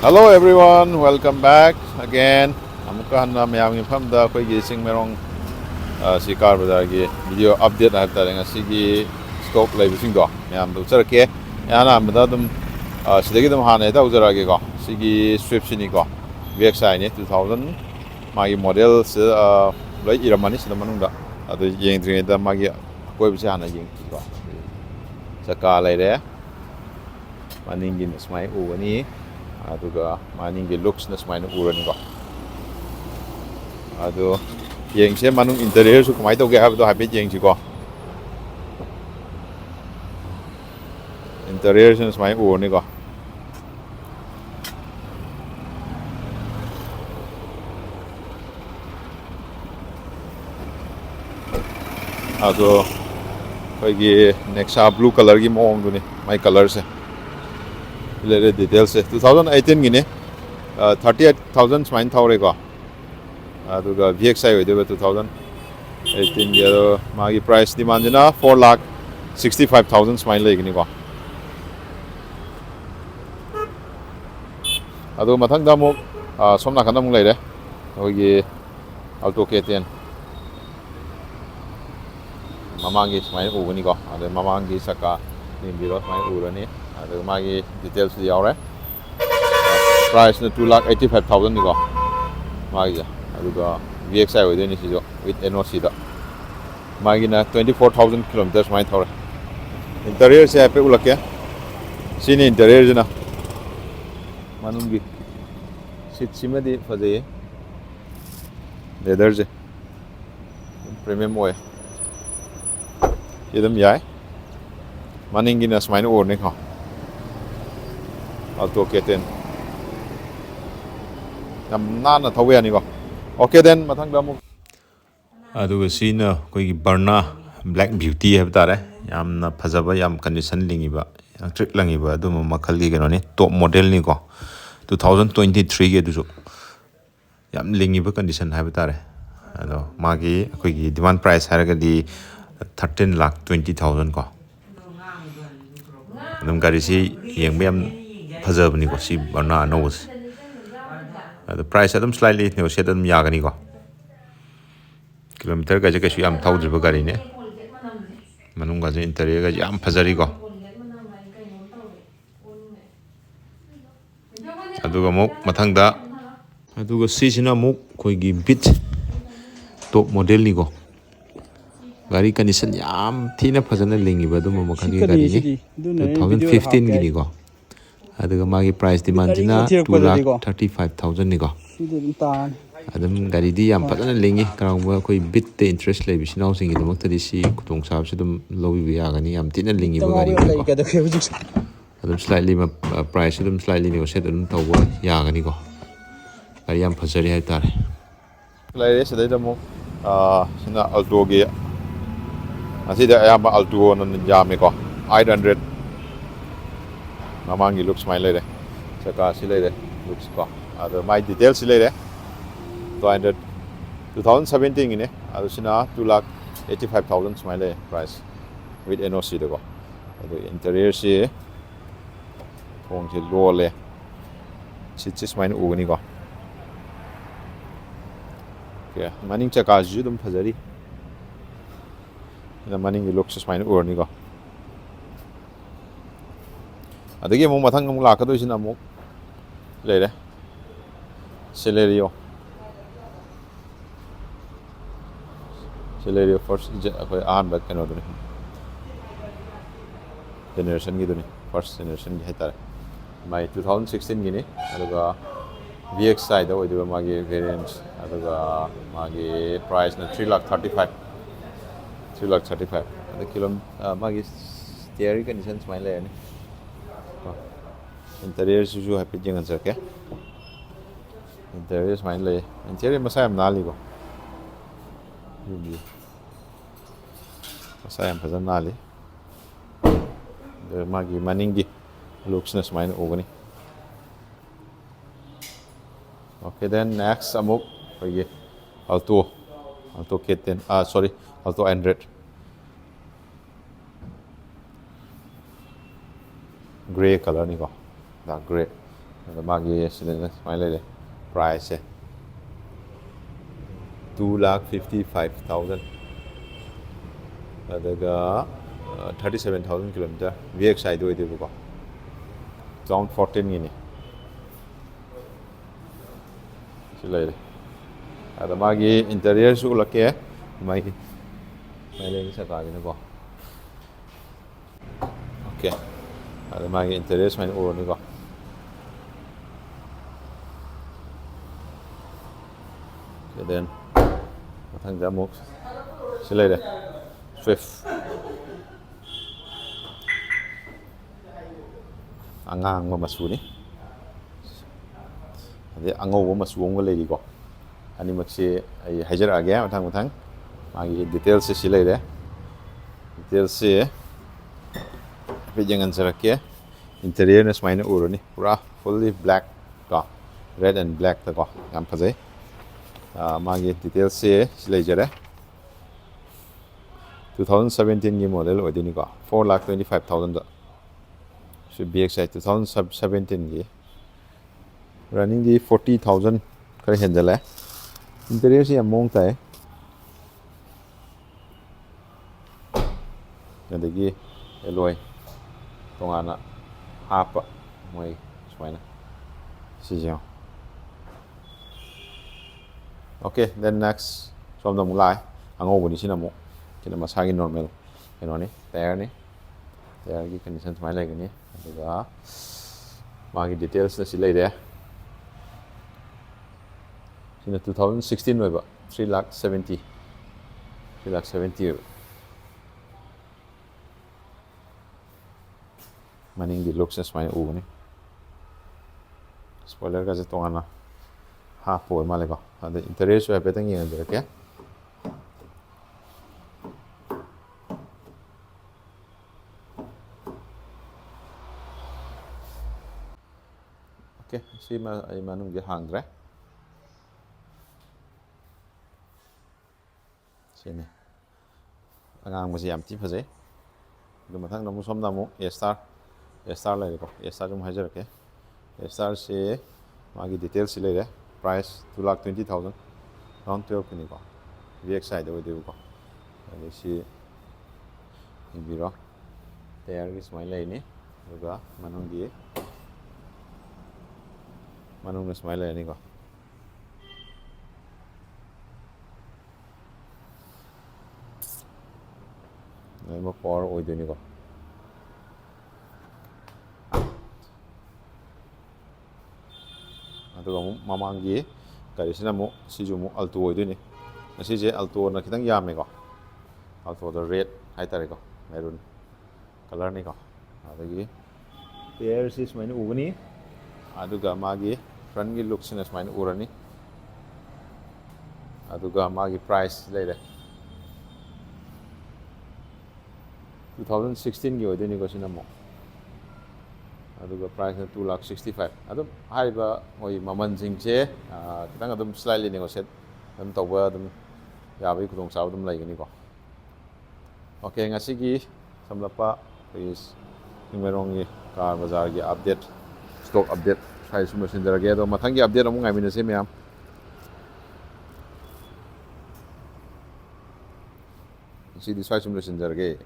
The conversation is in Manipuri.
Hello everyone, welcome back again. Amuka hanna mayam ngi phamda koi gi singmerong si car bazar gi video update ha ta nga si gi stock lai bising do mayam do char ke yana amda dum sidagi dum hane ta uzara ge go si gi swift sini go vxi ne 2000 magi model se lai iramani sida manung da adu yeng dring da magi koi bisi hana yeng go chaka lai re maning gi smai u ni aduga maningi looks na smaina urani ko adu yengse manung interior su kamai toge habdo habi yengsi ko interior su smai urani ko adu koigi nexa blue color gi mong duni my color se le details 2018 gine 38000 smine thawre ko aduga vxi we de 2018 ge magi price demand na 4,65,000 smine le gini ko adu mathang da mu somna khana mu le re ogi alto K10 mamangi smine u gini ko adu mamangi saka ni biro smine u rani adu magi details yaore price na 2,85,000 ni ko magi aduga vxi we de ni si jo with noc da magi na 24,000 kilometers mai thore interior se pe ulake sini interior jina manungi sit simadi faje leather je premium oil yedam yai maningi na smain or ne kha alto K10 nam na na thawe ani ko okay then mathang da mu aduga sina koi gi barna black beauty have tare yamna phajaba yam condition lingiba trick langiba adu makhal gi gano ne top model ni ko 2023 ge du yam lingiba condition have tare ado magi koi gi demand price haraga di 13,20,000 ko adum gari si yengba yam phajabani ko si barna Anouba the price adum slightly negotiate adum yagani ko kilometer ga je kasu yam thawdriba gari ne manung ga je interior ga yam phajari ko aduga muk mathang da aduga sisina muk koi gi bit top model ni ko gari condition yam thina phajana lingiba dum makhani gari ni 2015 gini ko aduga magi price demand jina 2,35,000 ni ko adum gari di yam phajana lingi karangba koi bit te interest le bisinaw singi damak tadi si kutong sab se dum lowi bi yagani yam tina lingi ba gari ko adum slightly price adum slightly negotiate adum tawba yagani ko gari yam phajari hai tare lai re sedai damo sina alto ge asida ayamba alto non jame ko 800 mamangi looks mai le saka si le looks ko ado my details si le 200 2017 ine ado sina 2,85,000 smai le price with noc de ko ado interior si thong si lo le si smai u ni ko okay maning chaka ju dum phajari na maning looks smai u ni ko adagi mo mathang mo la ka do sina mo le Celero first akoi an ba kano do generation gi do ni first generation gi heta my 2016 gi ni aduga vxi da oi do magi variants aduga magi price na 3,35,000 adu kilom magi steering conditions mai le ni interior su happy jangan sake interior mai le interior masai am nali ko yubi masai am phazan nali de magi maningi looks na smile ogani okay then next amuk oye alto K10 sorry alto Android gray color ni ko dark gray ꯑꯗ ꯃꯥꯒꯤ ꯁꯤꯗꯅ ꯁꯨꯃꯥꯏꯅ ꯂꯩꯔꯦ ꯄ꯭ꯔꯥꯏꯁꯁꯦ 2,55,000 ꯑꯗꯨꯒ 37,000 ꯀꯤꯂꯣꯃꯤꯇꯔ VXIꯗ ꯑꯣꯏꯗꯣꯏꯕꯀꯣ 2014ꯒꯤꯅꯤ ꯁꯤ ꯂꯩꯔꯦ ꯑꯗ ꯃꯥꯒꯤ ꯏꯟꯇꯔꯤꯌꯔꯁꯨ ꯎꯠꯂꯛꯀꯦ ꯃꯥꯒꯤ ꯂꯩꯔꯤ ꯆꯀꯥꯁꯤꯅꯀꯣ ꯑꯣꯀꯦ ꯑꯗ ꯃꯥꯒꯤ ꯏꯟꯇꯔꯤꯌꯔ ꯁꯨꯃꯥꯏꯅ ꯎꯔꯅꯤꯀꯣ ꯗꯦꯟ ꯃꯊꯪꯗ ꯑꯃꯨꯛ ꯁꯤ ꯂꯩꯔꯦ ꯁ꯭ꯋꯤꯐ ꯑꯉꯥꯡꯕ ꯃꯆꯨꯅꯤ ꯑꯗꯩ ꯑꯉꯧꯕ ꯃꯆꯨ ꯑꯃꯒ ꯂꯩꯔꯤꯀꯣ ꯑꯅꯤꯃꯛꯁꯤ ꯑꯩ ꯍꯥꯏꯖꯔꯛꯑꯒꯦ ꯃꯊꯪ ꯃꯊꯪ ꯃꯥꯒꯤ ꯗꯤꯇꯦꯜꯁꯁꯦ ꯁꯤ ꯂꯩꯔꯦ ꯗꯤꯇꯦꯜꯁꯁꯤ ꯍꯥꯏꯐꯦꯠ ꯌꯦꯡꯍꯟꯖꯔꯛꯀꯦ ꯏꯟꯇꯤꯔꯤꯌꯔꯅ ꯁꯨꯃꯥꯏꯅ ꯎꯔꯅꯤ ꯄꯨꯔꯥ ꯐꯨꯜꯂꯤ ꯕ꯭ꯂꯦꯛ ꯀꯣ ꯔꯦꯗ ꯑꯦꯟ ꯕ꯭ꯂꯦꯛꯇꯀꯣ ꯌꯥꯝ ꯐꯖꯩ ꯃꯥꯒꯤ ꯗꯤꯇꯦꯜꯁꯁꯤ ꯁꯤ ꯂꯩꯖꯔꯦ 2017ꯒꯤ ꯃꯣꯗꯦꯜ ꯑꯣꯏꯗꯣꯏꯅꯤꯀꯣ 4,25,000ꯗ ꯁꯤ VXI 2017ꯒꯤ ꯔꯟꯅꯤꯡꯗꯤ 40,000 ꯈꯔ ꯍꯦꯟꯖꯜꯂꯦ ꯏꯟꯇꯤꯔꯤꯌꯔꯁꯤ ꯌꯥꯝ ꯃꯑꯣꯡ ꯇꯥꯏ ꯑꯗꯒꯤ ꯑꯦꯂꯣꯏ ꯇꯣꯉꯥꯟꯅ ꯍꯥꯞꯄ ꯃꯣꯏ ꯁꯨꯃꯥꯏꯅ ꯁꯤꯁꯦ ꯌꯦꯡꯉꯣ ꯑꯣꯀꯦ ꯗꯦꯟ ꯅꯦꯛꯁ ꯁꯣꯝꯗ ꯑꯃꯨꯛ ꯂꯥꯛꯑꯦ ꯑꯉꯧꯕꯅꯤ ꯁꯤꯅ ꯑꯃꯨꯛ ꯁꯤꯅ ꯃꯁꯥꯒꯤ ꯅꯣꯔꯃꯦꯜ ꯀꯩꯅꯣꯅꯤ ꯇꯥꯌꯔꯅꯤ ꯇꯥꯌꯔꯒꯤ ꯀꯟꯗꯤꯁꯟ ꯁꯨꯃꯥꯏꯅ ꯂꯩꯒꯅꯤ ꯑꯗꯨꯒ ꯃꯥꯒꯤ ꯗꯤꯇꯦꯜꯁꯅ ꯁꯤ ꯂꯩꯔꯦ ꯁꯤꯅ 2016 ꯑꯣꯏꯕ 3,70,000 ꯑꯣꯏꯕ ꯃꯅꯤꯡꯒꯤ ꯂꯨꯛꯁꯦ ꯁꯨꯃꯥꯏꯅ ꯎꯒꯅꯤ ꯁ꯭ꯄꯣꯏꯂꯔꯒꯁꯦ ꯇꯣꯉꯥꯟꯅ ꯍꯥꯞꯄ ꯑꯣꯏ ꯃꯥꯜꯂꯦꯀꯣ ꯑꯗ ꯏꯟꯇꯤꯔꯤꯌꯔꯁꯨ ꯍꯥꯏꯐꯦꯠꯇꯪ ꯌꯦꯡꯍꯟꯖꯔꯛꯀꯦ ꯑꯣꯀꯦ ꯁꯤꯃ ꯑꯩ ꯃꯅꯨꯡꯁꯦ ꯍꯥꯡꯗ꯭ꯔꯦ ꯁꯤꯅꯤ ꯑꯉꯥꯡꯕꯁꯤ ꯌꯥꯝ ꯊꯤ ꯐꯖꯩ ꯑꯗꯨ ꯃꯊꯪꯗ ꯑꯃꯨꯛ ꯁꯣꯝꯗ ꯑꯃꯨꯛ ꯑꯦꯁꯇꯥꯔ ꯂꯩꯔꯦꯀꯣ ꯑꯦꯁꯇꯥꯔꯁꯨ ꯑꯃꯨꯛ ꯍꯥꯏꯖꯔꯛꯀꯦ ꯑꯦꯁꯇꯥꯔꯁꯤ ꯃꯥꯒꯤ ꯗꯤꯇꯦꯜꯁꯤ ꯂꯩꯔꯦ ꯄ꯭ꯔꯥꯏꯁ 2,20,000 ꯔꯥꯎꯟ 12ꯀꯤꯅꯤꯀꯣ VXIꯗ ꯑꯣꯏꯗꯣꯏꯕꯀꯣ ꯑꯗꯩ ꯁꯤ ꯌꯦꯡꯕꯤꯔꯣ ꯇꯥꯌꯔꯒꯤ ꯁꯨꯃꯥꯏꯅ ꯂꯩꯅꯤ ꯑꯗꯨꯒ ꯃꯅꯨꯡꯗ ꯁꯨꯃꯥꯏꯅ ꯂꯩꯔꯅꯤꯀꯣ ꯂꯣꯏꯅꯃꯛ ꯄꯋꯥꯔ ꯑꯣꯏꯗꯣꯏꯅꯤꯀꯣ ꯑꯗꯨꯒ ꯑꯃꯨꯛ ꯃꯃꯥꯡꯒꯤ ꯒꯥꯔꯤꯁꯤꯅ ꯑꯃꯨꯛ ꯁꯤꯁꯨ ꯑꯃꯨꯛ ꯑꯜꯇꯣ ꯑꯣꯏꯗꯣꯏꯅꯤ ꯉꯁꯤꯁꯦ ꯑꯜꯇꯣꯅ ꯈꯤꯇꯪ ꯌꯥꯝꯃꯦꯀꯣ ꯑꯜꯇꯣꯗ ꯔꯦꯗ ꯍꯥꯏꯇꯥꯔꯦꯀꯣ ꯃꯦꯔꯨꯟ ꯀꯂꯔꯅꯤꯀꯣ ꯑꯗꯒꯤ ꯇꯥꯌꯔꯁꯤ ꯁꯨꯃꯥꯏꯅ ꯎꯒꯅꯤ ꯑꯗꯨꯒ ꯃꯥꯒꯤ ꯐ꯭ꯔꯟꯒꯤ ꯂꯨꯛꯁꯤꯅ ꯁꯨꯃꯥꯏꯅ ꯎꯔꯅꯤ ꯑꯗꯨꯒ ꯃꯥꯒꯤ ꯄ꯭ꯔꯥꯏꯁ ꯂꯩꯔꯦ 2016ꯒꯤ ꯑꯣꯏꯗꯣꯏꯅꯤꯀꯣ ꯁꯤꯅ ꯑꯃꯨꯛ ꯑꯗꯨꯒ ꯄ꯭ꯔꯥꯏꯁꯅ 2,65,000 ꯑꯗꯨꯝ ꯍꯥꯏꯔꯤꯕ ꯃꯣꯏ ꯃꯃꯜꯁꯤꯡꯁꯦ ꯈꯤꯇꯪ ꯑꯗꯨꯝ ꯁ꯭ꯂꯥꯏꯠꯂꯤ ꯅꯦꯒꯣꯁꯤꯌꯦꯠ ꯑꯗꯨꯝ ꯇꯧꯕ ꯑꯗꯨꯝ ꯌꯥꯕꯒꯤ ꯈꯨꯗꯣꯡꯆꯥꯕ ꯑꯗꯨꯝ ꯂꯩꯒꯅꯤꯀꯣ ꯑꯣꯀꯦ ꯉꯁꯤꯒꯤ ꯁꯝꯂꯞꯄ ꯑꯩꯈꯣꯏꯒꯤ ꯆꯤꯡꯃꯩꯔꯣꯡꯒꯤ ꯀꯥꯔ ꯕꯖꯥꯔꯒꯤ ꯑꯞꯗꯦꯠ ꯁ꯭ꯇꯣꯛ ꯑꯞꯗꯦꯠ ꯁ꯭ꯋꯥꯏꯗ ꯁꯨꯝ ꯂꯣꯏꯁꯤꯟꯖꯔꯒꯦ ꯑꯗꯣ ꯃꯊꯪꯒꯤ ꯑꯞꯗꯦꯠ ꯑꯃꯨꯛ ꯉꯥꯏꯃꯤꯟꯅꯁꯤ ꯃꯌꯥꯝ ꯉꯁꯤꯗꯤ ꯁ꯭ꯋꯥꯏ ꯁꯨꯝ ꯂꯣꯏꯁꯤꯟꯖꯔꯒꯦ